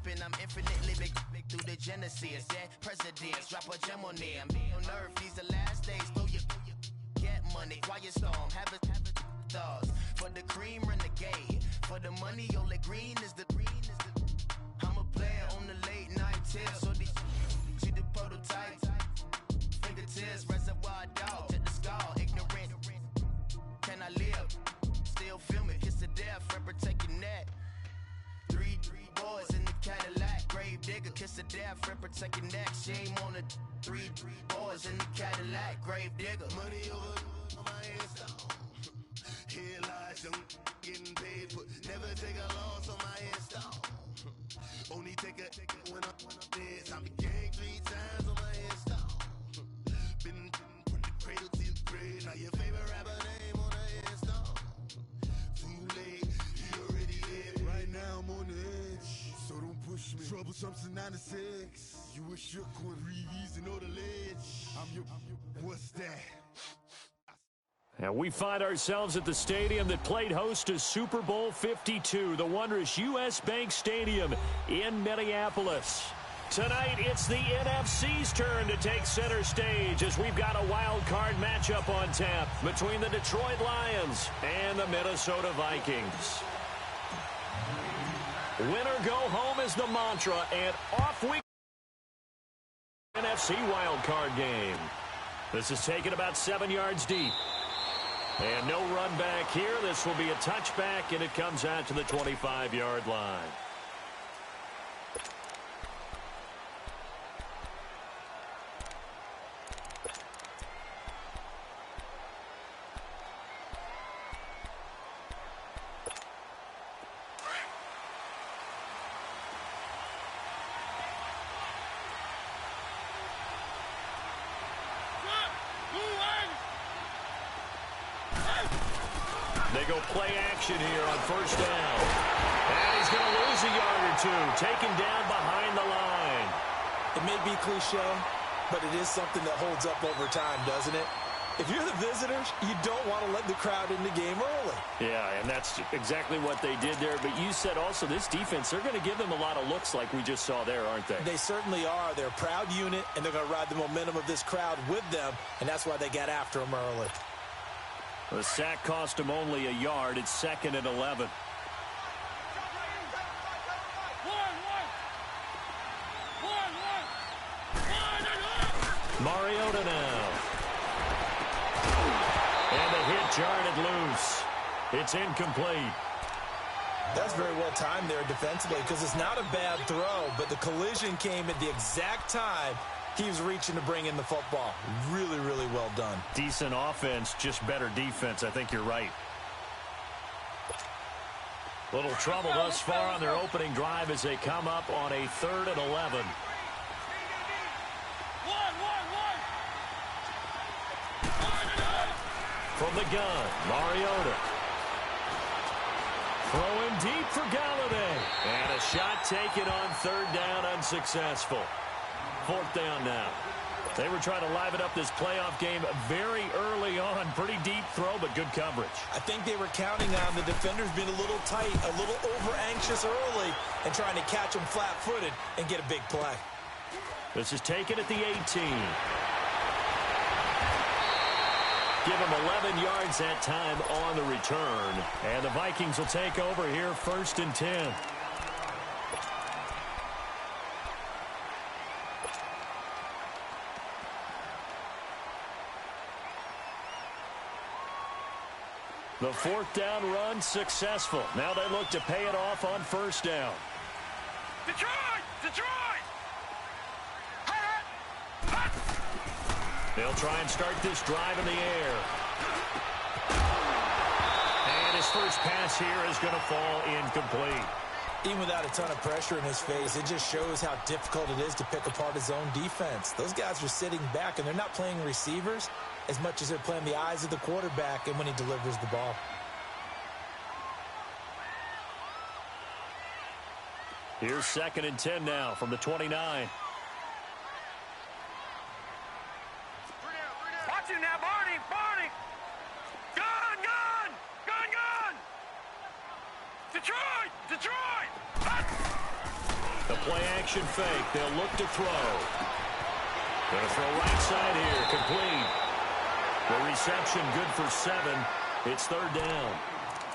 rapping, I'm infinitely big through the genesis. Yeah, presidents, drop a gem on them. On earth, these the last days. Throw your get money, quiet storm, have a stars. For the cream, renegade. For the money, only green is the I'm a player on the late night tips. So these see the prototype. Fingertips, reservoir dog, check the skull, ignorant. Can I live? Still film it, kiss to death, friend protect your neck. Three boys in the Cadillac, grave digger, kiss to death, friend protect your neck. Shame on the three boys in the Cadillac, grave digger. Money over on my headstone. Here lies young, getting paid, but never take a loss on my headstone. Only take a when I'm dead. I'm gang 3 times on my headstone. Been from the cradle to the grave. Now your favorite rapper name on the headstone. Too late, he already dead. Right now I'm on the edge, so don't push me. Trouble something 96. You a shook one, breathe and know the ledge. I'm your what's that? And we find ourselves at the stadium that played host to Super Bowl 52, the wondrous U.S. Bank Stadium in Minneapolis. Tonight, it's the NFC's turn to take center stage as we've got a wild card matchup on tap between the Detroit Lions and the Minnesota Vikings. Win or go home is the mantra, and off we go. NFC wild card game. This is taken about 7 yards deep. And no run back here. This will be a touchback, and it comes out to the 25-yard line. They go play action here on first down. And he's going to lose a yard or two, taken down behind the line. It may be cliche, but it is something that holds up over time, doesn't it? If you're the visitors, you don't want to let the crowd in the game early. Yeah, and that's exactly what they did there. But you said also this defense, they're going to give them a lot of looks like we just saw there, aren't they? They certainly are. They're a proud unit, and they're going to ride the momentum of this crowd with them, and that's why they got after them early. The sack cost him only a yard. It's 2nd and 11. Mariota now. And the hit jarred it loose. It's incomplete. That's very well timed there defensively because it's not a bad throw, but the collision came at the exact time he was reaching to bring in the football. Really, really well done. Decent offense, just better defense. I think you're right. Little trouble thus far on their opening drive as they come up on a 3rd and 11. From the gun, Mariota. Throwing deep for Galladay. And a shot taken on 3rd down, unsuccessful. 4th down now. They were trying to liven up this playoff game very early on. Pretty deep throw, but good coverage. I think they were counting on the defenders being a little tight, a little over-anxious early, and trying to catch them flat-footed and get a big play. This is taken at the 18. Give them 11 yards that time on the return. And the Vikings will take over here 1st and 10. The 4th down run successful. Now they look to pay it off on 1st down. Detroit! Detroit! They'll try and start this drive in the air. And his first pass here is going to fall incomplete. Even without a ton of pressure in his face, it just shows how difficult it is to pick apart his own defense. Those guys are sitting back, and they're not playing receivers as much as they're playing the eyes of the quarterback and when he delivers the ball. Here's 2nd and 10 now from the 29. Watch him now, Barney! Barney! Gun! Gun! Gun! Gun! Detroit! Detroit! The play-action fake. They'll look to throw. Going to throw right side here. Complete. The reception good for 7. It's third down.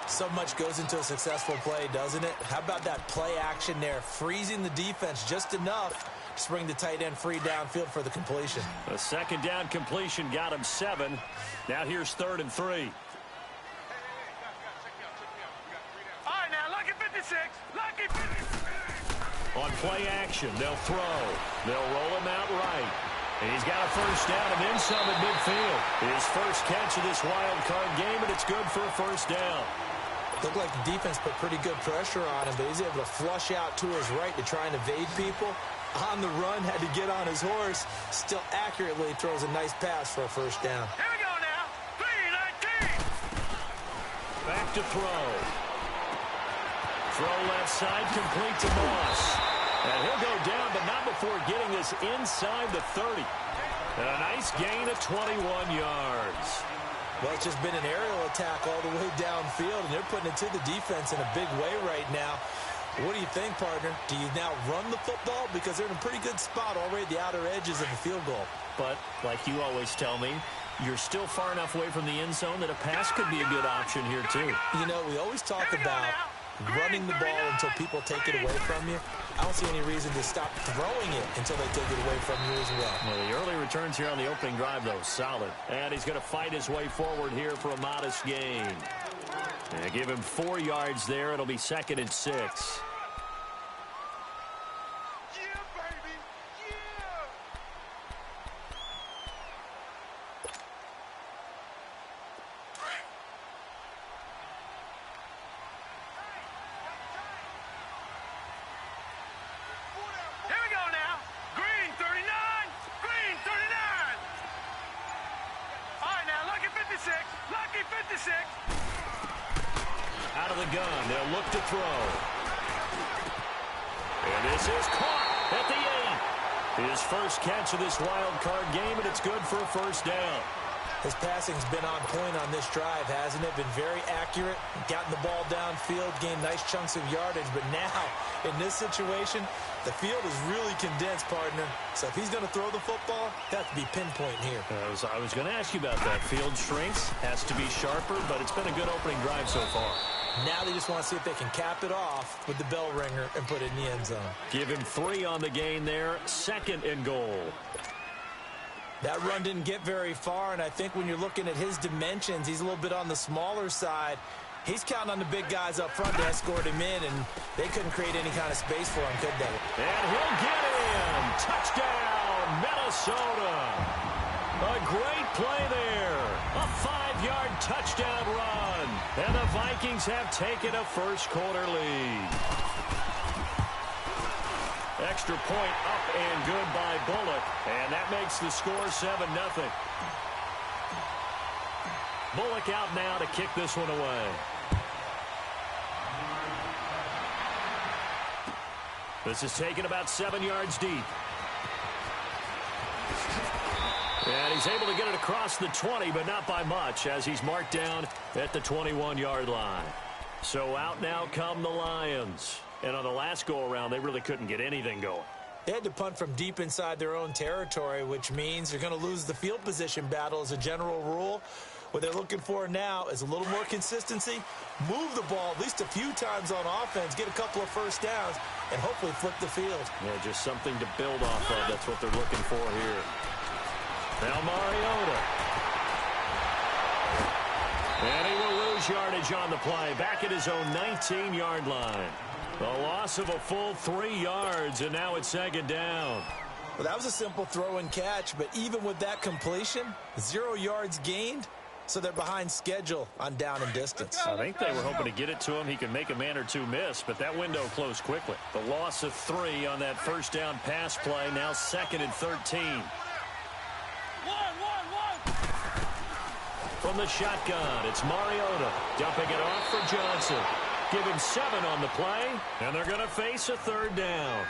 So much goes into a successful play, doesn't it? How about that play action there? Freezing the defense just enough to bring the tight end free downfield for the completion. A second down completion got him 7. Now here's 3rd and 3. All right, now, lucky 56. Lucky 56. On play action, they'll throw. They'll roll him out right. And he's got a first down and then some at midfield. His first catch of this wild card game, and it's good for a first down. Looked like the defense put pretty good pressure on him, but he's able to flush out to his right to try and evade people. On the run, had to get on his horse. Still accurately throws a nice pass for a first down. Here we go now. 3-19. Back to throw. Throw left side, complete to Moss. And he'll go down, but not before getting this inside the 30. A nice gain of 21 yards. Well, it's just been an aerial attack all the way downfield, and they're putting it to the defense in a big way right now. What do you think, partner? Do you now run the football? Because they're in a pretty good spot already at the outer edges of the field goal. But, like you always tell me, you're still far enough away from the end zone that a pass could be a good option here, too. You know, we always talk about running the ball until people take it away from you. I don't see any reason to stop throwing it until they take it away from you as well. Well, the early returns here on the opening drive, though, solid. And he's going to fight his way forward here for a modest gain. And give him 4 yards there. It'll be 2nd and 6. Out of the gun, they'll look to throw. And this is caught at the 8. His first catch of this wild card game, and it's good for a first down. His passing's been on point on this drive, hasn't it? Been very accurate, gotten the ball downfield, gained nice chunks of yardage. But now, in this situation, the field is really condensed, partner. So if he's going to throw the football, that has to be pinpoint here. I was going to ask you about that. Field shrinks, has to be sharper, but it's been a good opening drive so far. Now they just want to see if they can cap it off with the bell ringer and put it in the end zone. Give him 3 on the gain there. 2nd and goal. That run didn't get very far, and I think when you're looking at his dimensions, he's a little bit on the smaller side. He's counting on the big guys up front to escort him in, and they couldn't create any kind of space for him, could they? And he'll get in. Touchdown, Minnesota. A great play there. A 5-yard touchdown run. And the Vikings have taken a first-quarter lead. Extra point up and good by Bullock. And that makes the score 7-0. Bullock out now to kick this one away. This is taken about 7 yards deep. And he's able to get it across the 20, but not by much, as he's marked down at the 21-yard line. So out now come the Lions. And on the last go-around, they really couldn't get anything going. They had to punt from deep inside their own territory, which means they're going to lose the field position battle as a general rule. What they're looking for now is a little more consistency, move the ball at least a few times on offense, get a couple of first downs, and hopefully flip the field. Yeah, just something to build off of. That's what they're looking for here. Now Mariota. And he will lose yardage on the play, back at his own 19-yard line. A loss of a full 3 yards, and now it's 2nd down. Well, that was a simple throw and catch, but even with that completion, 0 yards gained, so they're behind schedule on down and distance. I think they were hoping to get it to him. He could make a man or two miss, but that window closed quickly. The loss of 3 on that first down pass play, now 2nd and 13. From the shotgun, it's Mariota dumping it off for Johnson. Give him 7 on the play, and they're going to face a 3rd down.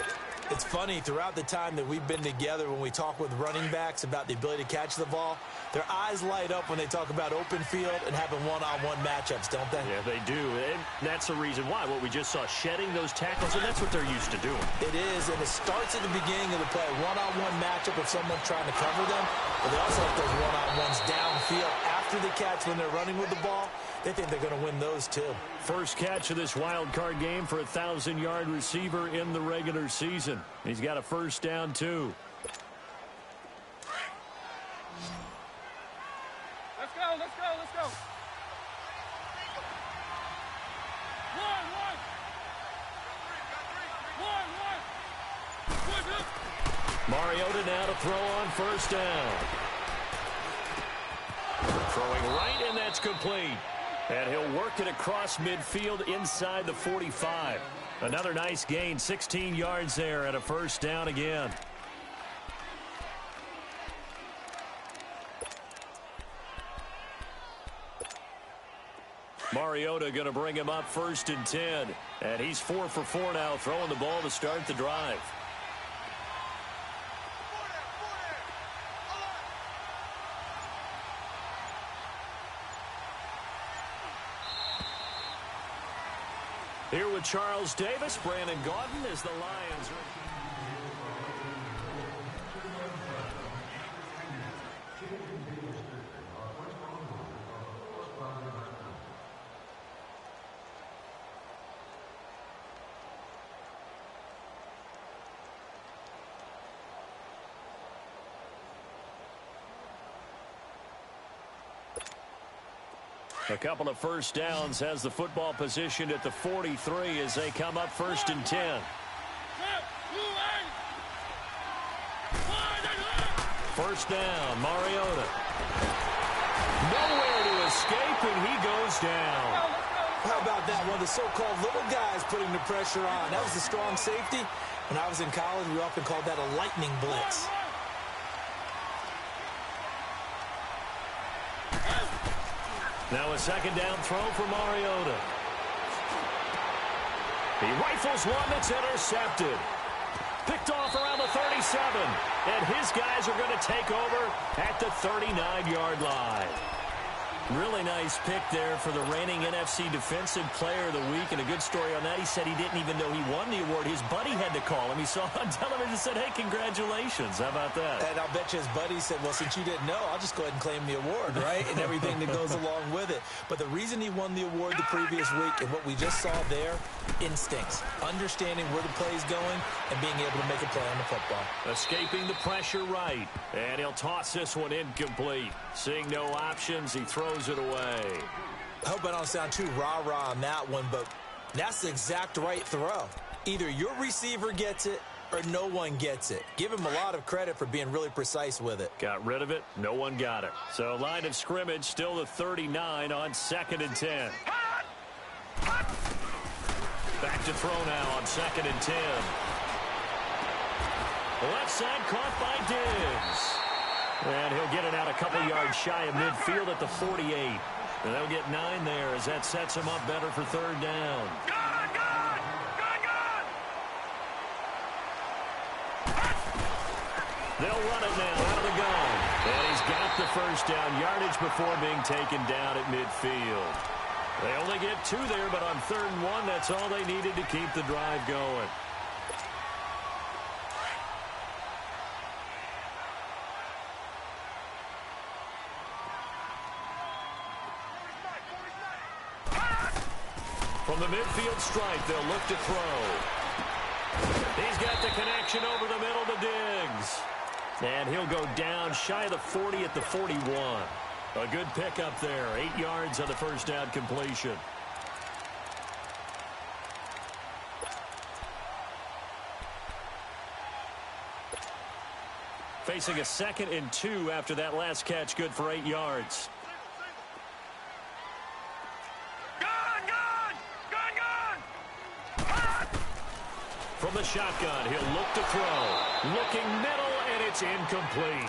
It's funny, throughout the time that we've been together, when we talk with running backs about the ability to catch the ball, their eyes light up when they talk about open field and having one-on-one matchups, don't they? Yeah, they do. And that's the reason why. What we just saw, shedding those tackles, and that's what they're used to doing. It is, and it starts at the beginning of the play. One-on-one matchup if someone's trying to cover them, but they also have those one-on-ones downfield after the catch when they're running with the ball. They think they're going to win those, too. First catch of this wild card game for a 1,000-yard receiver in the regular season. He's got a first down, too. Let's go, let's go, let's go. One. Mariota now to throw on first down. Throwing right, and that's complete. And he'll work it across midfield inside the 45. Another nice gain, 16 yards there, and a first down again. Mariota going to bring him up first and 10. And he's 4 for 4 now, throwing the ball to start the drive. Here with Charles Davis, Brandon Gaudin as the Lions. A couple of first downs, has the football positioned at the 43 as they come up first and 10. First down, Mariota. Nowhere to escape, and he goes down. How about that? One of the so-called little guys putting the pressure on. That was the strong safety. When I was in college, we often called that a lightning blitz. Now a second down throw for Mariota. He rifles one that's intercepted. Picked off around the 37. And his guys are going to take over at the 39-yard line. Really nice pick there for the reigning NFC Defensive Player of the Week. And a good story on that. He said he didn't even know he won the award. His buddy had to call him. He saw on television and said, hey, congratulations. How about that? And I'll bet you his buddy said, well, since you didn't know, I'll just go ahead and claim the award, right? And everything that goes along with it. But the reason he won the award the previous week and what we just saw there, instincts. Understanding where the play is going and being able to make a play on the football. Escaping the pressure right. And he'll toss this one incomplete. Seeing no options, he throws it away. I hope I don't sound too rah-rah on that one, but that's the exact right throw. Either your receiver gets it or no one gets it. Give him a lot of credit for being really precise with it. Got rid of it. No one got it. So line of scrimmage still the 39 on 2nd and 10. Back to throw now on 2nd and 10. Left side caught by Diggs. And he'll get it out a couple yards shy of midfield at the 48. And they'll get 9 there as that sets him up better for third down. They'll run it now out of the gun. And he's got the first down yardage before being taken down at midfield. They only get 2 there, but on 3rd and 1, that's all they needed to keep the drive going. From the midfield stripe, they'll look to throw. He's got the connection over the middle to Diggs. And he'll go down shy of the 40 at the 41. A good pickup there. 8 yards on the first down completion. Facing a 2nd and 2 after that last catch, good for 8 yards. From the shotgun, he'll look to throw. Looking middle, and it's incomplete.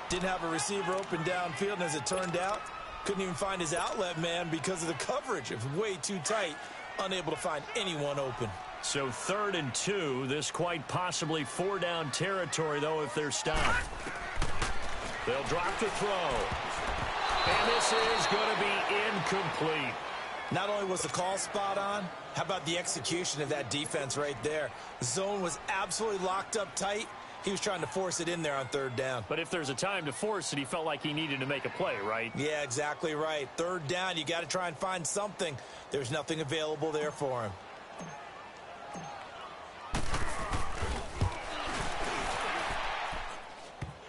Didn't have a receiver open downfield, and as it turned out, couldn't even find his outlet man because of the coverage. It was way too tight, unable to find anyone open. So 3rd and 2. This quite possibly 4-down territory, though, if they're stopped. They'll drop the throw. And this is going to be incomplete. Not only was the call spot on, how about the execution of that defense right there? The zone was absolutely locked up tight. He was trying to force it in there on 3rd down. But if there's a time to force it, he felt like he needed to make a play, right? Yeah, exactly right. 3rd down, you got to try and find something. There's nothing available there for him.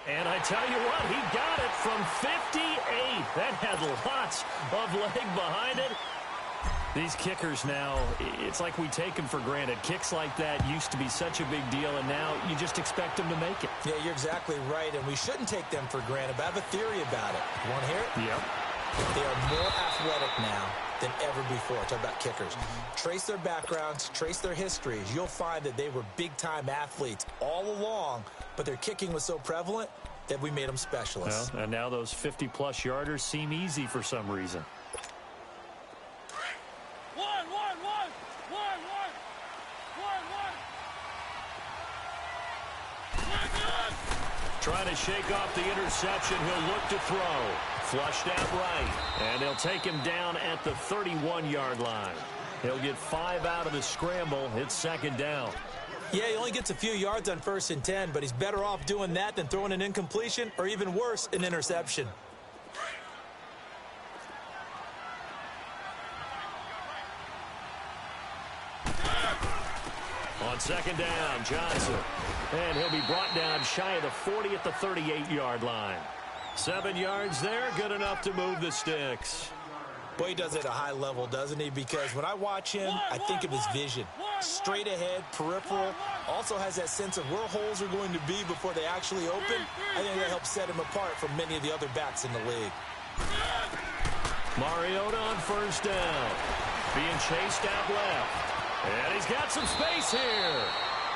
And I tell you what, he got it from 58. That had lots of leg behind it. These kickers now, it's like we take them for granted. Kicks like that used to be such a big deal, and now you just expect them to make it. Yeah, you're exactly right, and we shouldn't take them for granted, but I have a theory about it. You want to hear it? Yep. They are more athletic now than ever before. Talk about kickers. Trace their backgrounds, trace their histories. You'll find that they were big-time athletes all along, but their kicking was so prevalent that we made them specialists. Well, and now those 50-plus yarders seem easy for some reason. Trying to shake off the interception. He'll look to throw. Flushed out right. And they'll take him down at the 31-yard line. He'll get 5 out of the scramble. It's 2nd down. Yeah, he only gets a few yards on 1st and 10, but he's better off doing that than throwing an incompletion or even worse, an interception. On 2nd down, Johnson. And he'll be brought down shy of the 40 at the 38-yard line. 7 yards there, good enough to move the sticks. Boy, he does it at a high level, doesn't he? Because when I watch him, I think of his vision. Straight ahead, peripheral, also has that sense of where holes are going to be before they actually open. I think that helps set him apart from many of the other backs in the league. Mariota on 1st down. Being chased out left. And he's got some space here.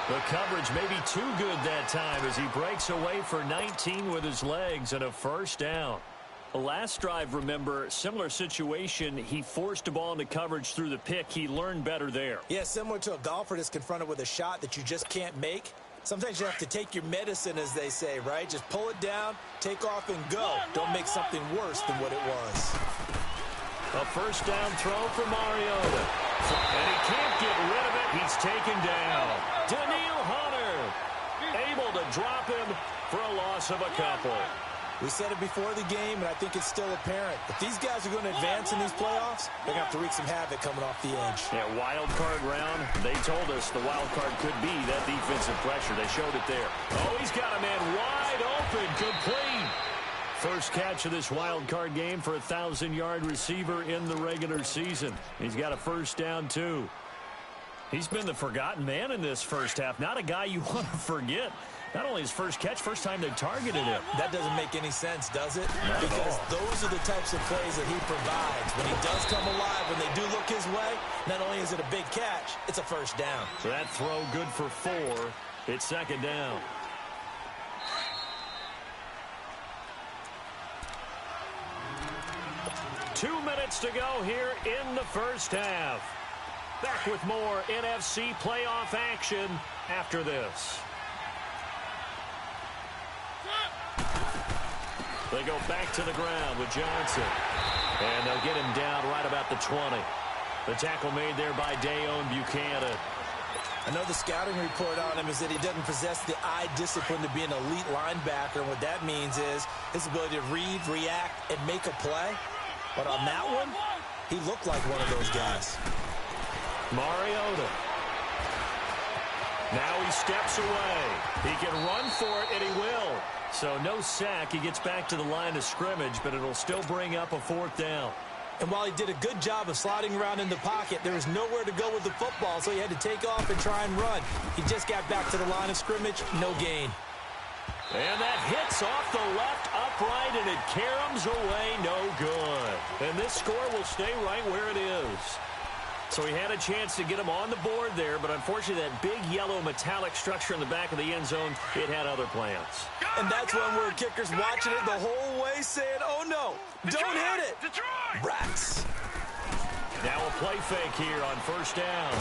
The coverage may be too good that time as he breaks away for 19 with his legs and a 1st down. The last drive, remember, similar situation. He forced a ball into coverage through the pick. He learned better there. Yeah, similar to a golfer that's confronted with a shot that you just can't make. Sometimes you have to take your medicine, as they say, right? Just pull it down, take off, and go. Don't make something worse than what it was. A 1st down throw for Mariota. And he can't get rid of it. He's taken down. Danielle Hunter able to drop him for a loss of a couple. We said it before the game, and I think it's still apparent. If these guys are going to advance in these playoffs, they're going to have to wreak some havoc coming off the edge. Yeah, wild card round. They told us the wild card could be that defensive pressure. They showed it there. Oh, he's got a man wide open, complete. First catch of this wild card game for a 1,000-yard receiver in the regular season. He's got a 1st down, too. He's been the forgotten man in this first half. Not a guy you want to forget. Not only his first catch, first time they targeted him. That doesn't make any sense, does it? Because those are the types of plays that he provides. When he does come alive, when they do look his way, not only is it a big catch, it's a 1st down. So that throw good for 4. It's 2nd down. Two minutes to go here in the first half. Back with more NFC playoff action after this. They go back to the ground with Johnson. And they'll get him down right about the 20. The tackle made there by Dayon Buchanan. I know the scouting report on him is that he doesn't possess the eye discipline to be an elite linebacker. And what that means is his ability to read, react, and make a play. But on that one, he looked like one of those guys. Mariota. Now he steps away. He can run for it, and he will. So no sack. He gets back to the line of scrimmage, but it'll still bring up a 4th down. And while he did a good job of sliding around in the pocket, there was nowhere to go with the football, so he had to take off and try and run. He just got back to the line of scrimmage, no gain. And that hits off the left upright, and it caroms away, no good. And this score will stay right where it is. So he had a chance to get him on the board there, but unfortunately that big yellow metallic structure in the back of the end zone, it had other plans. And that's when we're kickers watching it the whole way saying, oh no, don't hit it. Rats. Now a play fake here on 1st down.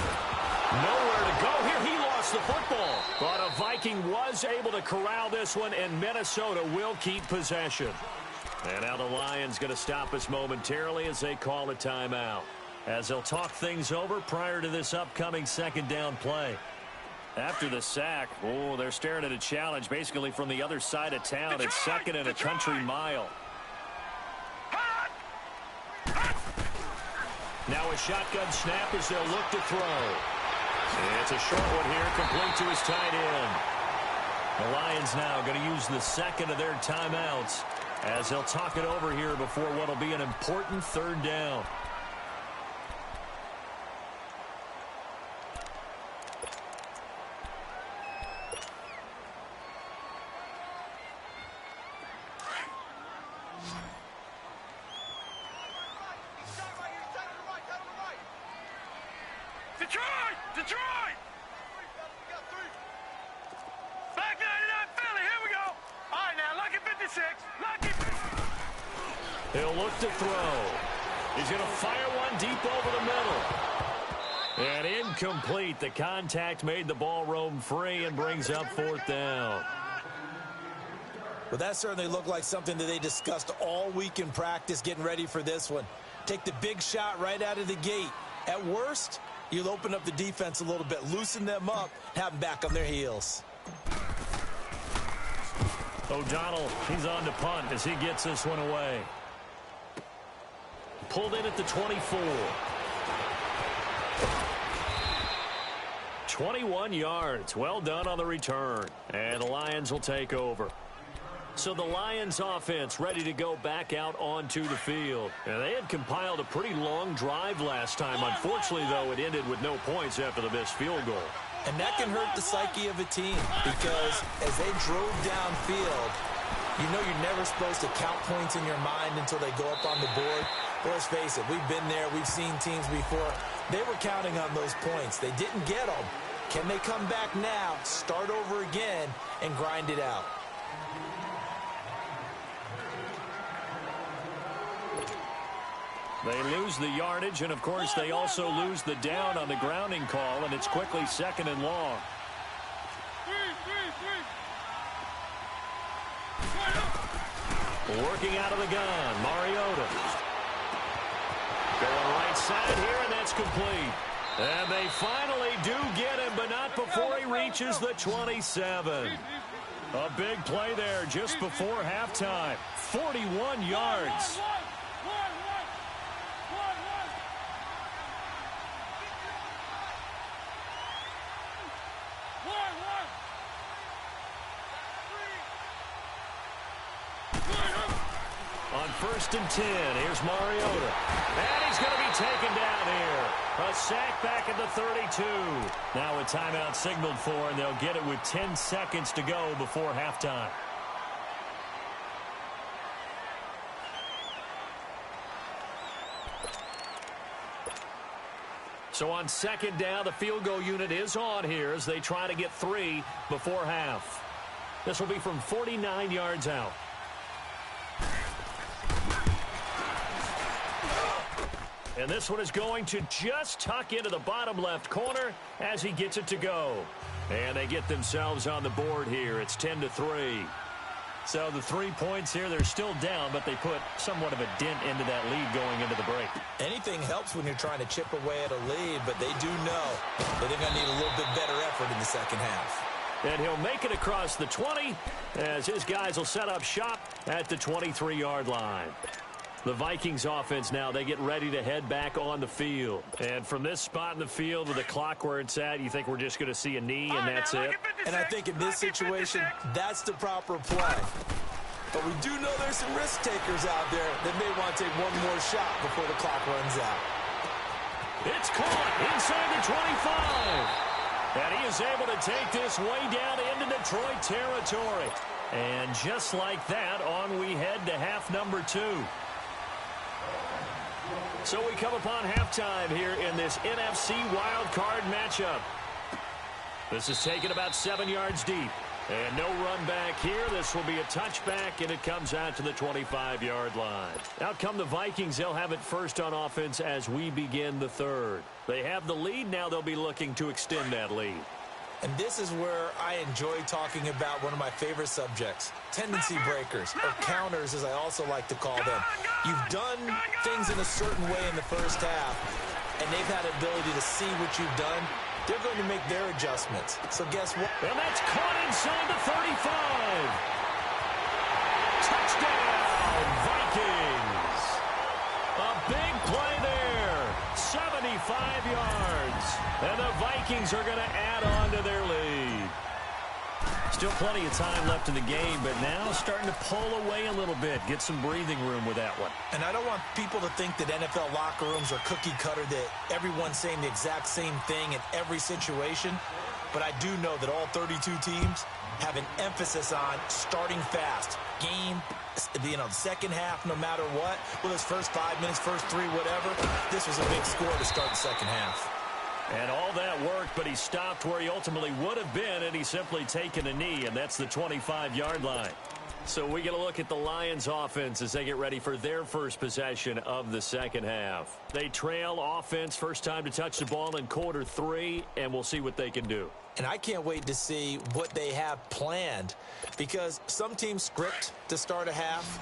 Nowhere to go here. He lost the football. But a Viking was able to corral this one, and Minnesota will keep possession. And now the Lions going to stop us momentarily as they call a timeout, as they'll talk things over prior to this upcoming second down play. After the sack, they're staring at a challenge basically from the other side of town. It's second and a country mile. Now a shotgun snap as they'll look to throw. It's a short one here, complete to his tight end. The Lions now going to use the second of their timeouts as they'll talk it over here before what will be an important third down. Detroit! Back 99 Philly, here we go. All right, now, lucky 56. Lucky 56. He'll look to throw. He's going to fire one deep over the middle. And incomplete. The contact made the ball roam free and brings up fourth down. Well, that certainly looked like something that they discussed all week in practice getting ready for this one. Take the big shot right out of the gate. At worst, you'll open up the defense a little bit, loosen them up, have them back on their heels. O'Donnell, he's on to punt as he gets this one away. Pulled in at the 24. 21 yards. Well done on the return. And the Lions will take over. So the Lions offense ready to go back out onto the field. And they had compiled a pretty long drive last time. Unfortunately, though, it ended with no points after the missed field goal. And that can hurt the psyche of a team because as they drove downfield, you know you're never supposed to count points in your mind until they go up on the board. But let's face it, we've been there. We've seen teams before. They were counting on those points. They didn't get them. Can they come back now, start over again, and grind it out? They lose the yardage, and, of course, they also lose the down on the grounding call, and it's quickly second and long. Working out of the gun, Mariota. Going right side here, and that's complete. And they finally do get him, but not before he reaches the 27. A big play there just before halftime. 41 yards. On 1st and 10, here's Mariota. And he's going to be taken down here. A sack back at the 32. Now a timeout signaled for, and they'll get it with 10 seconds to go before halftime. So on second down, the field goal unit is on here as they try to get 3 before half. This will be from 49 yards out. And this one is going to just tuck into the bottom left corner as he gets it to go. And they get themselves on the board here. It's 10-3. So the 3 points here, they're still down, but they put somewhat of a dent into that lead going into the break. Anything helps when you're trying to chip away at a lead, but they do know that they're going to need a little bit better effort in the second half. And he'll make it across the 20 as his guys will set up shop at the 23-yard line. The Vikings offense now, they get ready to head back on the field. And from this spot in the field with the clock where it's at, you think we're just going to see a knee and that's it? And I think in this situation, that's the proper play. But we do know there's some risk takers out there that may want to take one more shot before the clock runs out. It's caught inside the 25. And he is able to take this way down into Detroit territory. And just like that, on we head to half number 2. So we come upon halftime here in this NFC wildcard matchup. This is taken about 7 yards deep. And no run back here. This will be a touchback, and it comes out to the 25-yard line. Out come the Vikings. They'll have it first on offense as we begin the third. They have the lead. Now they'll be looking to extend that lead. And this is where I enjoy talking about one of my favorite subjects, tendency breakers, or counters as I also like to call them. You've done things in a certain way in the first half, and they've had the ability to see what you've done. They're going to make their adjustments. So guess what? And that's caught inside the 35. Touchdown, Vikings. A big play there. 75 yards. And the Vikings are going to add on to their lead. Still plenty of time left in the game, but now starting to pull away a little bit. Get some breathing room with that one. And I don't want people to think that NFL locker rooms are cookie cutter, that everyone's saying the exact same thing in every situation. But I do know that all 32 teams have an emphasis on starting fast. Game, the second half, no matter what. Well, those first 5 minutes, first 3, whatever. This was a big score to start the second half. And all that worked, but he stopped where he ultimately would have been, and he's simply taken a knee, and that's the 25-yard line. So we get a look at the Lions offense as they get ready for their first possession of the second half. They trail offense, first time to touch the ball in quarter 3, and we'll see what they can do. And I can't wait to see what they have planned, because some teams script to start a half.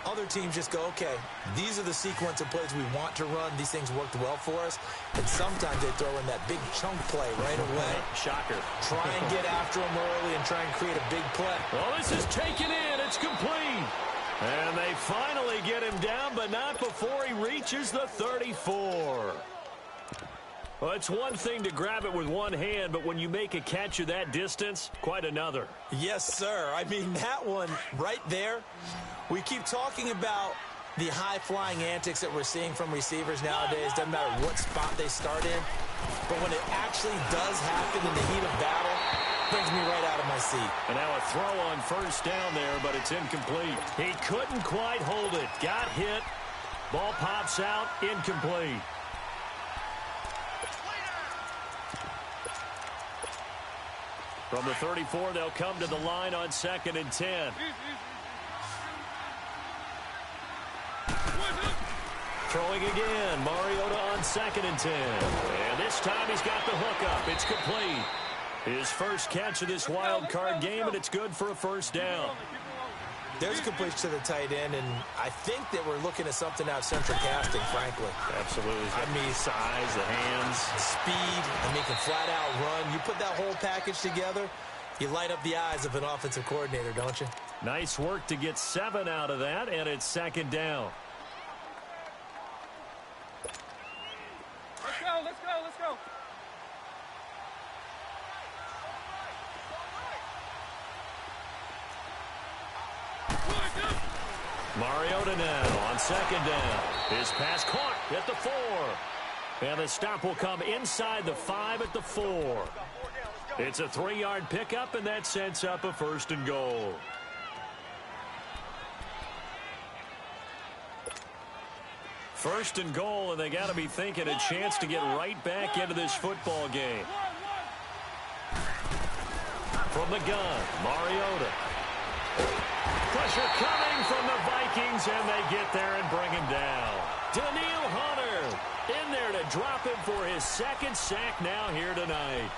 Other teams just go, okay, these are the sequence of plays we want to run. These things worked well for us. And sometimes they throw in that big chunk play right away. Shocker. Try and get after them early and try and create a big play. Well, this is taken in. It's complete. And they finally get him down, but not before he reaches the 34. Well, it's one thing to grab it with one hand, but when you make a catch of that distance, quite another. Yes, sir. I mean, that one right there, we keep talking about the high-flying antics that we're seeing from receivers nowadays. Doesn't matter what spot they start in. But when it actually does happen in the heat of battle, it brings me right out of my seat. And now a throw on first down there, but it's incomplete. He couldn't quite hold it. Got hit. Ball pops out. Incomplete. From the 34, they'll come to the line on 2nd and 10. Throwing again. Mariota on 2nd and 10. And this time he's got the hook up. It's complete. His first catch of this wild card game, and it's good for a first down. There's a completion to the tight end, and I think that we're looking at something out of central casting, frankly. Absolutely. I mean, size, the hands. Speed, I mean, can flat out run. You put that whole package together, you light up the eyes of an offensive coordinator, don't you? Nice work to get 7 out of that, and it's 2nd down. Let's go, let's go, let's go. Mariota now on 2nd down. His pass caught at the 4. And the stop will come inside the 5 at the 4. It's a 3-yard pickup, and that sets up a 1st and goal. First and goal, and they got to be thinking a chance to get right back into this football game. From the gun, Mariota. Pressure coming from the Vikings, and they get there and bring him down. Danielle Hunter in there to drop him for his 2nd sack now here tonight.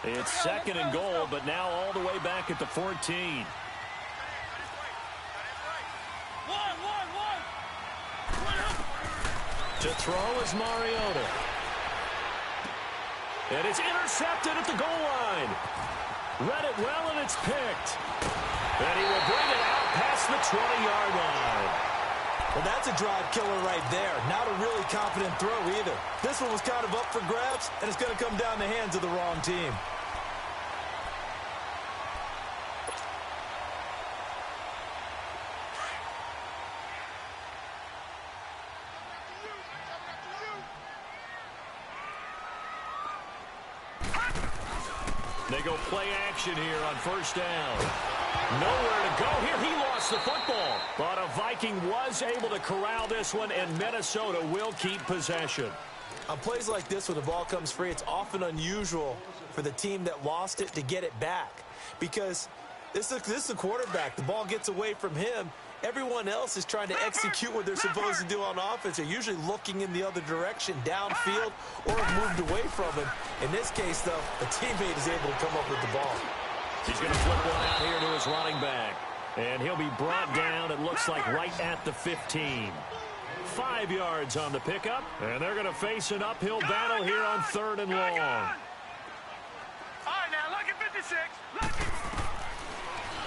It's 2nd and goal, but now all the way back at the 14. To throw is Mariota. And it's intercepted at the goal line. Read it well, and it's picked. And he will bring it out past the 20-yard line. Well, that's a drive killer right there. Not a really confident throw either. This one was kind of up for grabs, and it's going to come down the hands of the wrong team. They go play action here on 1st down. Nowhere to go here. He lost the football. But a Viking was able to corral this one, and Minnesota will keep possession. On plays like this, when the ball comes free, it's often unusual for the team that lost it to get it back. Because this is a quarterback. The ball gets away from him. Everyone else is trying to execute what they're supposed to do on offense. They're usually looking in the other direction, downfield, or have moved away from him. In this case, though, a teammate is able to come up with the ball. He's going to flip one out here to his running back. And he'll be brought down, it looks like, right at the 15. 5 yards on the pickup. And they're going to face an uphill battle here on 3rd and long. All right, now look at 56.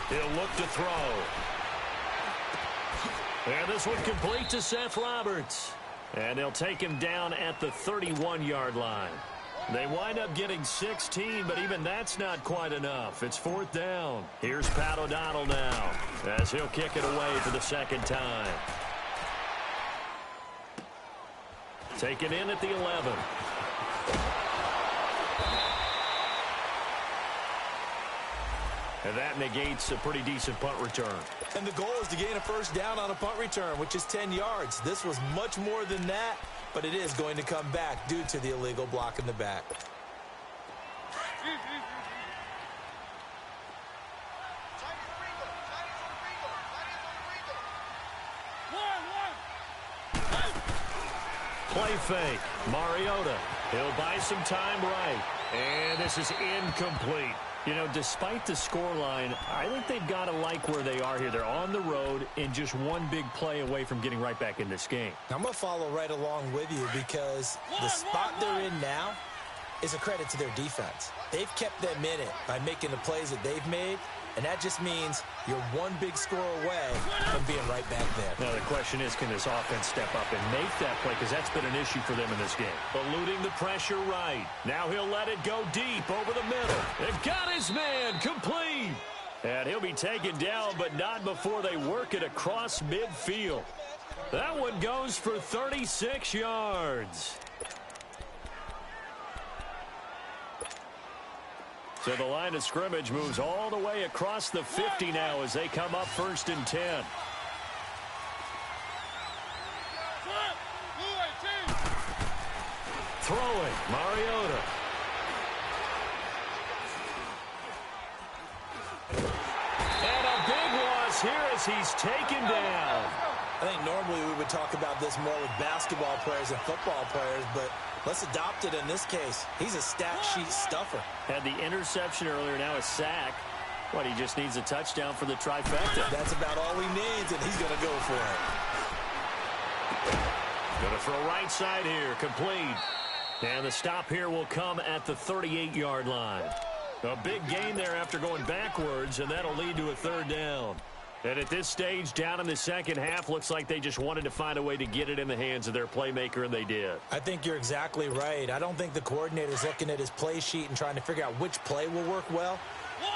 He'll look to throw. And this one complete to Seth Roberts. And they'll take him down at the 31-yard line. They wind up getting 16, but even that's not quite enough. It's 4th down. Here's Pat O'Donnell now as he'll kick it away for the second time. Taken in at the 11. And that negates a pretty decent punt return. And the goal is to gain a first down on a punt return, which is 10 yards. This was much more than that, but it is going to come back due to the illegal block in the back. Play fake. Mariota. He'll buy some time right. And this is incomplete. You know, despite the scoreline, I think they've got to like where they are here. They're on the road and just one big play away from getting right back in this game. I'm going to follow right along with you because the spot they're in now is a credit to their defense. They've kept them in it by making the plays that they've made, and that just means you're one big score away from being right back there. Now, the question is, can this offense step up and make that play? Because that's been an issue for them in this game. Eluding the pressure right. Now he'll let it go deep over the middle. They've got his man complete. And he'll be taken down, but not before they work it across midfield. That one goes for 36 yards. So the line of scrimmage moves all the way across the 50 now as they come up 1st and 10. Throwing, Mariota. And a big loss here as he's taken down. I think normally we would talk about this more with basketball players and football players, but let's adopt it in this case. He's a stat sheet stuffer. Had the interception earlier, now a sack. What, he just needs a touchdown for the trifecta. That's about all he needs, and he's going to go for it. Going to throw right side here, complete. And the stop here will come at the 38-yard line. A big gain there after going backwards, and that'll lead to a 3rd down. And at this stage, down in the second half, looks like they just wanted to find a way to get it in the hands of their playmaker, and they did. I think you're exactly right. I don't think the coordinator's looking at his play sheet and trying to figure out which play will work well.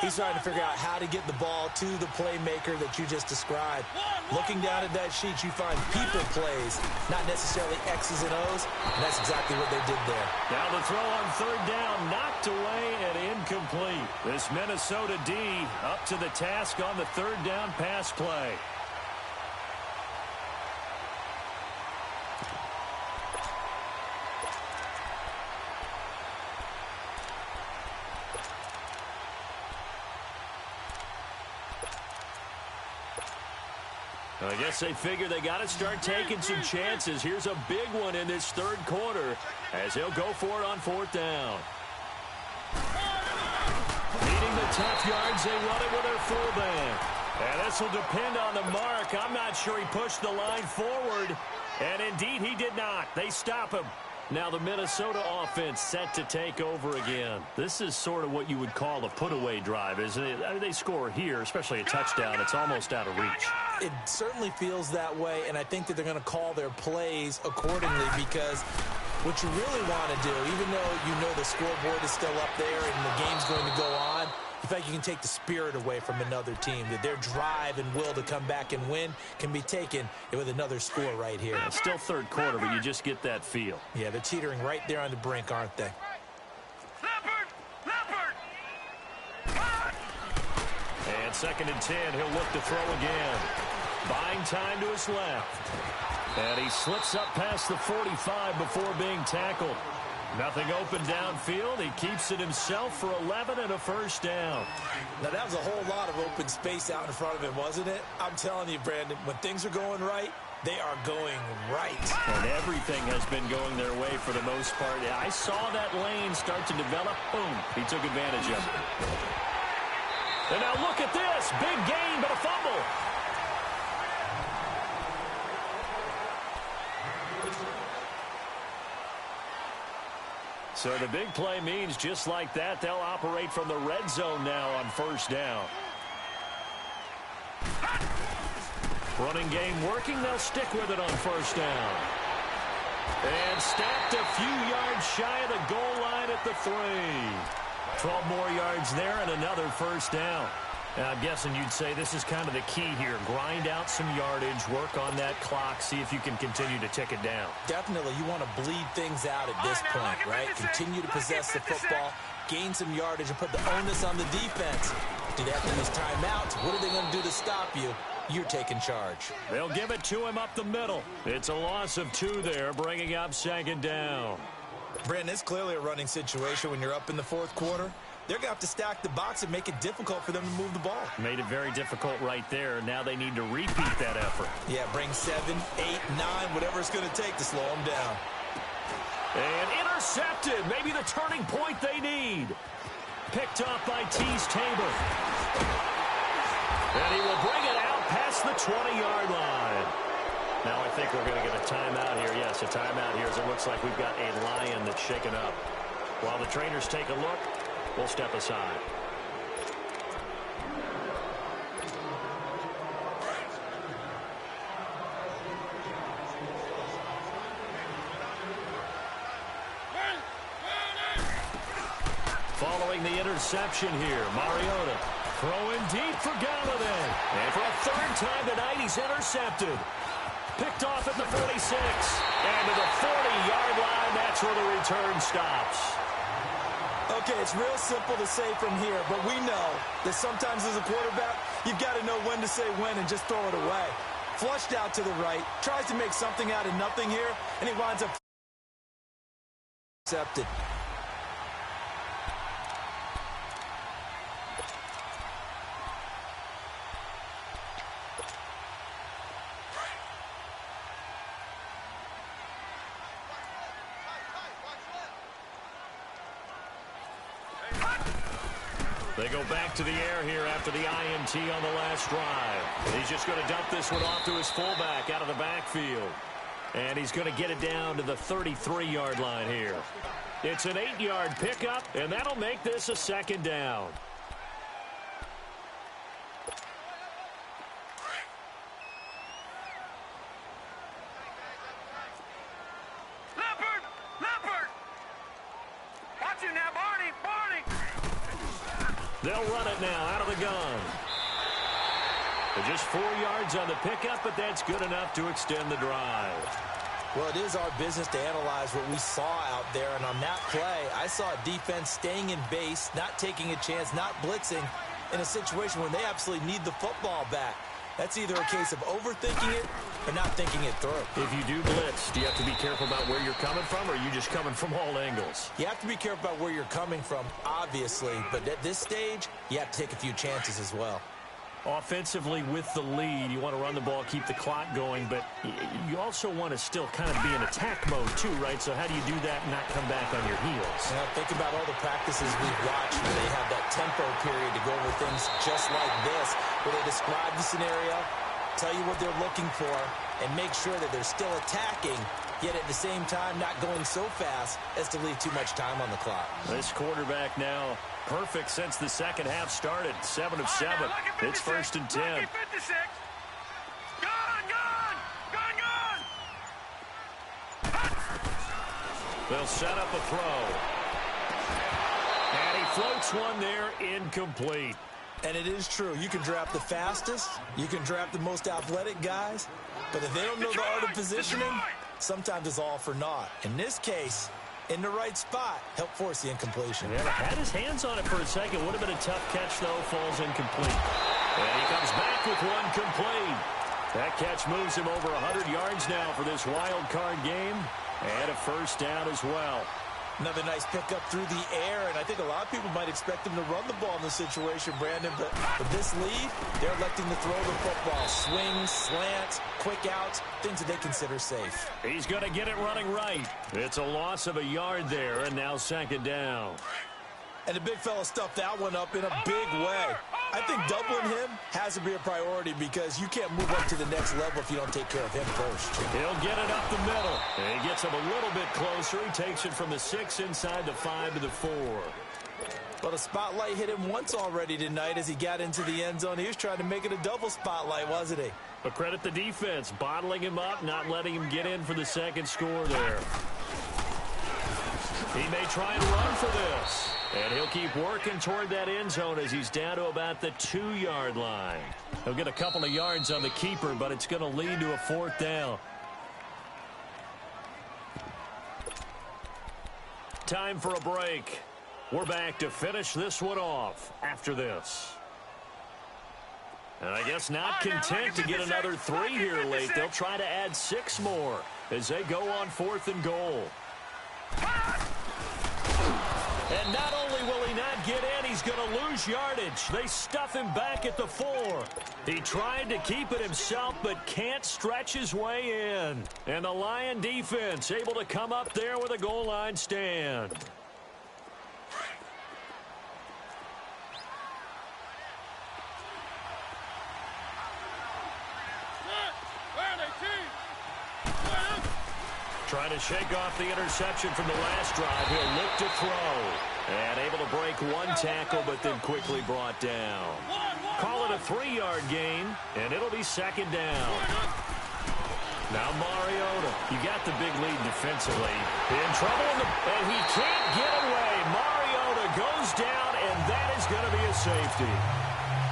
He's trying to figure out how to get the ball to the playmaker that you just described. Looking down at that sheet, you find people plays, not necessarily X's and O's, and that's exactly what they did there. Now the throw on 3rd down, knocked away and incomplete. This Minnesota D up to the task on the 3rd down pass play. I guess they figure they got to start taking some chances. Here's a big one in this 3rd quarter as he'll go for it on 4th down. Needing the tough yards, they run it with their fullback. And this will depend on the mark. I'm not sure he pushed the line forward. And indeed, he did not. They stop him. Now the Minnesota offense set to take over again. This is sort of what you would call a put-away drive, isn't it? I mean, they score here, especially a touchdown. It's almost out of reach. It certainly feels that way, and I think that they're going to call their plays accordingly because what you really want to do, even though you know the scoreboard is still up there and the game's going to go on, in fact, you can take the spirit away from another team. That their drive and will to come back and win can be taken with another score right here. It's still 3rd quarter, but you just get that feel. Yeah, they're teetering right there on the brink, aren't they? And 2nd and 10, he'll look to throw again. Buying time to his left. And he slips up past the 45 before being tackled. Nothing open downfield. He keeps it himself for 11 and a first down. Now, that was a whole lot of open space out in front of him, wasn't it? I'm telling you, Brandon, when things are going right, they are going right. And everything has been going their way for the most part. I saw that lane start to develop. Boom. He took advantage of it. And now look at this. Big gain, but a fumble. So the big play means just like that, they'll operate from the red zone now on first down. Running game working, they'll stick with it on first down. And stacked a few yards shy of the goal line at the 3. 12 more yards there and another first down. Now, I'm guessing you'd say this is kind of the key here. Grind out some yardage, work on that clock, see if you can continue to tick it down. Definitely, you want to bleed things out at this point, right? Continue to possess the football, gain some yardage, and put the onus on the defense. Do they have to use timeouts? What are they going to do to stop you? You're taking charge. They'll give it to him up the middle. It's a loss of 2 there, bringing up 2nd down. Brandon, it's clearly a running situation when you're up in the 4th quarter. They're going to have to stack the box and make it difficult for them to move the ball. Made it very difficult right there. Now they need to repeat that effort. Yeah, bring 7, 8, 9, whatever it's going to take to slow them down. And intercepted. Maybe the turning point they need. Picked off by Teez Tabor. And he will bring it out past the 20-yard line. Now I think we're going to get a timeout here. Yes, a timeout here as it looks like we've got a lion that's shaken up. While the trainers take a look, we'll step aside. Following the interception here, Mariota throwing deep for Galladay. And for a 3rd time tonight, he's intercepted. Picked off at the 46. And to the 40-yard line, that's where the return stops. Okay, it's real simple to say from here, but we know that sometimes as a quarterback, you've got to know when to say when and just throw it away. Flushed out to the right, tries to make something out of nothing here, and he winds up intercepted. They go back to the air here after the INT on the last drive. He's just going to dump this one off to his fullback out of the backfield. And he's going to get it down to the 33-yard line here. It's an 8-yard pickup, and that'll make this a 2nd down. They'll run it now out of the gun. They're just 4 yards on the pickup, but that's good enough to extend the drive. Well, it is our business to analyze what we saw out there, and on that play, I saw a defense staying in base, not taking a chance, not blitzing in a situation when they absolutely need the football back. That's either a case of overthinking it or not thinking it through. If you do blitz, do you have to be careful about where you're coming from, or are you just coming from all angles? You have to be careful about where you're coming from, obviously, but at this stage, you have to take a few chances as well. Offensively, with the lead, you want to run the ball, keep the clock going, but you also want to still kind of be in attack mode too, right? So how do you do that and not come back on your heels? Now, think about all the practices we've watched where they have that tempo period to go over things just like this, where they describe the scenario, tell you what they're looking for, and make sure that they're still attacking, yet at the same time not going so fast as to leave too much time on the clock. This quarterback now perfect since the second half started. 7 of 7. It's 1st and 10. Gun! They'll set up a throw. And he floats one there, incomplete. And it is true. You can draft the fastest. You can draft the most athletic guys. But if they don't know the art of positioning, sometimes it's all for naught. In this case, in the right spot, help force the incompletion. Yeah, had his hands on it for a second. Would have been a tough catch, though. Falls incomplete. complete. That catch moves him over 100 yards now for this wild card game. And a first down as well. Another nice pickup through the air, and I think a lot of people might expect him to run the ball in this situation, Brandon, but with this lead, they're electing to throw the football. Swings, slants, quick outs, things that they consider safe. He's going to get it running right. It's a loss of a yard there, and now second down. And the big fella stuffed that one up in a big way. I think doubling him has to be a priority because you can't move up to the next level if you don't take care of him first. He'll get it up the middle. And he gets him a little bit closer. He takes it from the 6 inside the 5 to the 4. Well, the spotlight hit him once already tonight as he got into the end zone. He was trying to make it a double spotlight, wasn't he? But credit the defense, bottling him up, not letting him get in for the second score there. He may try and run for this. And he'll keep working toward that end zone as he's down to about the 2-yard line. He'll get a couple of yards on the keeper, but it's going to lead to a fourth down. Time for a break. We're back to finish this one off after this. And I guess not content to get another 3 here late. They'll try to add 6 more as they go on 4th and goal. And not only will he not get in, he's going to lose yardage. They stuff him back at the 4. He tried to keep it himself, but can't stretch his way in. And the Lion defense able to come up there with a goal line stand. Trying to shake off the interception from the last drive. He'll look to throw. And able to break one tackle, but then quickly brought down. Call it a 3-yard gain, and it'll be second down. Now Mariota. You got the big lead defensively. In trouble, and he can't get away. Mariota goes down, and that is going to be a safety.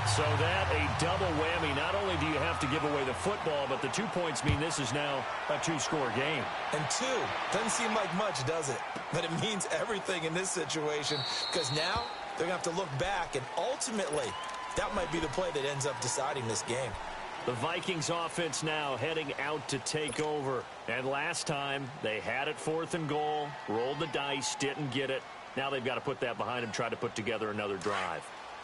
So that a double whammy. Not only do you have to give away the football, but the 2 points mean this is now a 2-score game. And 2 doesn't seem like much, does it? But it means everything in this situation because now they're going to have to look back, and ultimately that might be the play that ends up deciding this game. The Vikings offense now heading out to take over. And last time they had it 4th and goal, rolled the dice, didn't get it. Now they've got to put that behind them, try to put together another drive.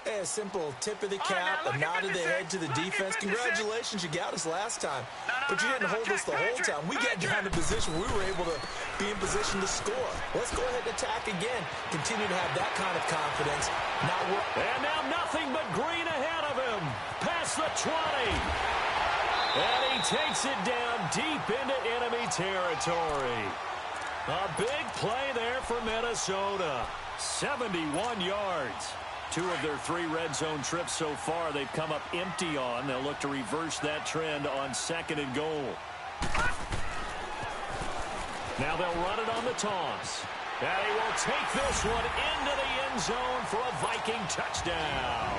A simple tip of the cap, a nod of the head to the defense. Congratulations, you got us last time. But you didn't hold us the whole time. We got down to position. We were able to be in position to score. Let's go ahead and attack again. Continue to have that kind of confidence. And now nothing but green ahead of him. Past the 20. And he takes it down deep into enemy territory. A big play there for Minnesota. 71 yards. 2 of their 3 red zone trips so far they've come up empty on. They'll look to reverse that trend on 2nd and goal. Now they'll run it on the toss. And he will take this one into the end zone for a Viking touchdown.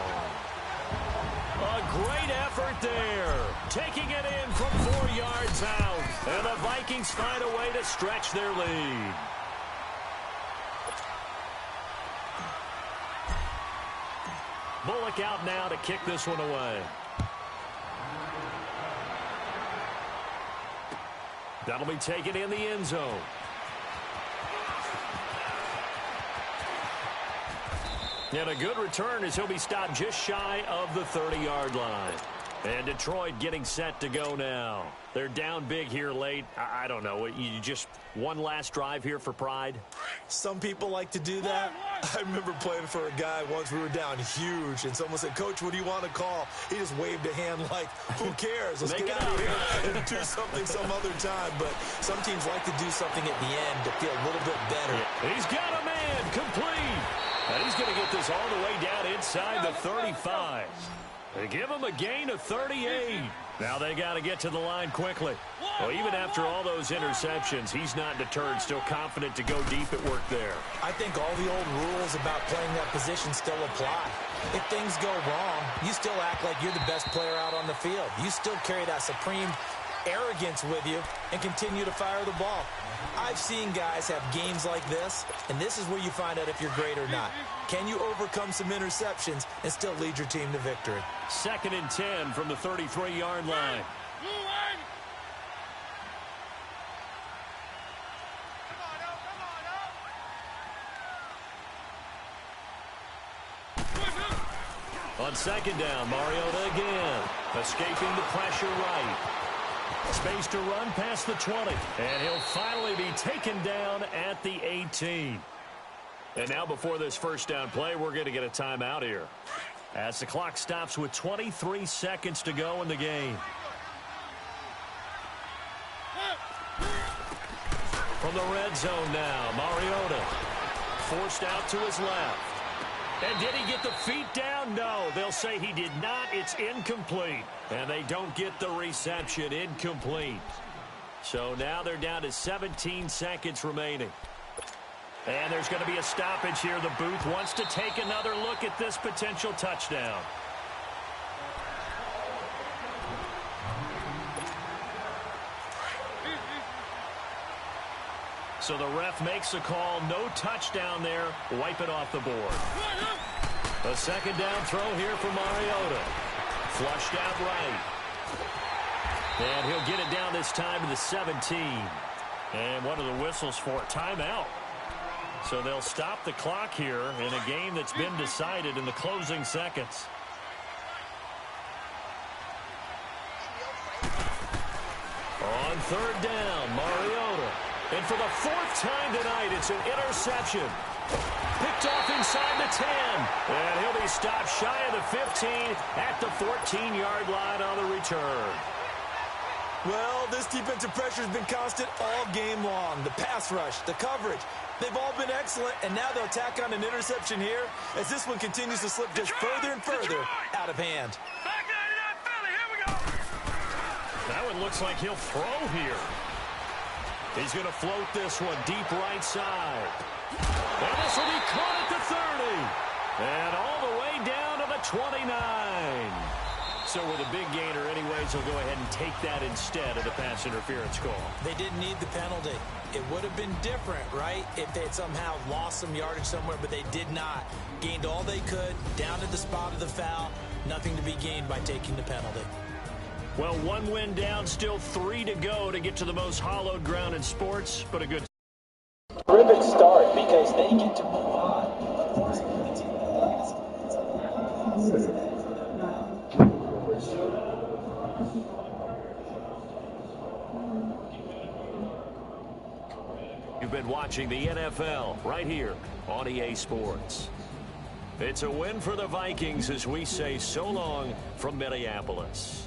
A great effort there. Taking it in from 4 yards out. And the Vikings find a way to stretch their lead. Bullock out now to kick this one away. That'll be taken in the end zone. And a good return as he'll be stopped just shy of the 30-yard line. And Detroit getting set to go now. They're down big here late. I don't know. You just one last drive here for pride? Some people like to do that. I remember playing for a guy once. We were down huge, and someone said, "Coach, what do you want to call?" He just waved a hand like, who cares? Let's get out of here and do something some other time. But some teams like to do something at the end to feel a little bit better. Yeah. He's got a man complete. And he's going to get this all the way down inside the 35. They give him a gain of 38. Now they got to get to the line quickly. Well, even after all those interceptions, he's not deterred, still confident to go deep at work there. I think all the old rules about playing that position still apply. If things go wrong, you still act like you're the best player out on the field. You still carry that supreme arrogance with you and continue to fire the ball. I've seen guys have games like this, and this is where you find out if you're great or not. Can you overcome some interceptions and still lead your team to victory? 2nd and 10 from the 33-yard line. On 2nd down, Mariota again, escaping the pressure right. Space to run past the 20, and he'll finally be taken down at the 18. And now before this first down play, we're going to get a timeout here, as the clock stops with 23 seconds to go in the game. From the red zone now, Mariota forced out to his left. And did he get the feet down? No, they'll say he did not. It's incomplete. And they don't get the reception. Incomplete. So now they're down to 17 seconds remaining. And there's going to be a stoppage here. The booth wants to take another look at this potential touchdown. So the ref makes a call. No touchdown there. Wipe it off the board. A 2nd down throw here for Mariota. Flushed out right. And he'll get it down this time to the 17. And what are the whistles for? Timeout. So they'll stop the clock here in a game that's been decided in the closing seconds. On 3rd down, Mariota. And for the 4th time tonight, it's an interception. Picked off inside the 10. And he'll be stopped shy of the 15 at the 14-yard line on the return. Well, this defensive pressure has been constant all game long. The pass rush, the coverage, they've all been excellent, and now they'll tack on an interception here as this one continues to slip just further and further out of hand. Back 99 Philly, here we go. That one looks like he'll throw here. He's going to float this one deep right side. And this will be caught at the 30. And all the way down to the 29. So with a big gainer anyways, he'll go ahead and take that instead of the pass interference call. They didn't need the penalty. It would have been different, right, if they had somehow lost some yardage somewhere, but they did not. Gained all they could, down to the spot of the foul. Nothing to be gained by taking the penalty. Well, 1 win down, still 3 to go to get to the most hallowed ground in sports, but a good Terrific start because they get to move on. You've been watching the NFL right here on EA Sports. It's a win for the Vikings as we say so long from Minneapolis.